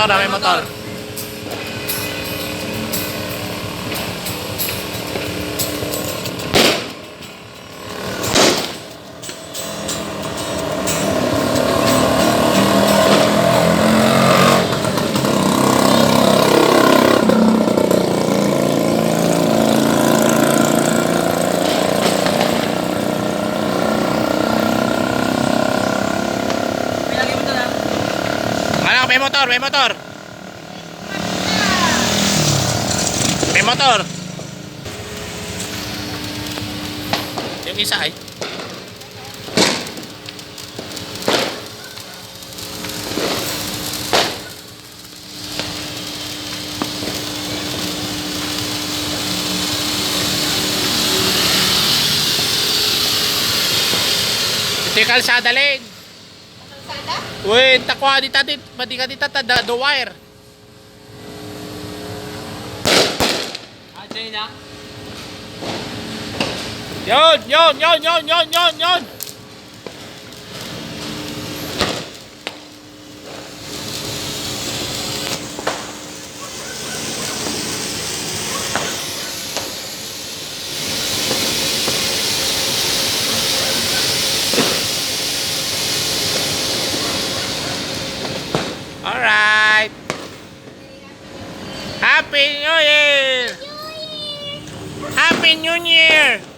motor, may motor. Ano, may motor, may motor. May motor. Yung isa ay. Ito yung kalsada leg. Uy, takwa dita dit, pati ka dita the wire. Ajay na. Yon. Alright. Happy New Year! Happy New Year!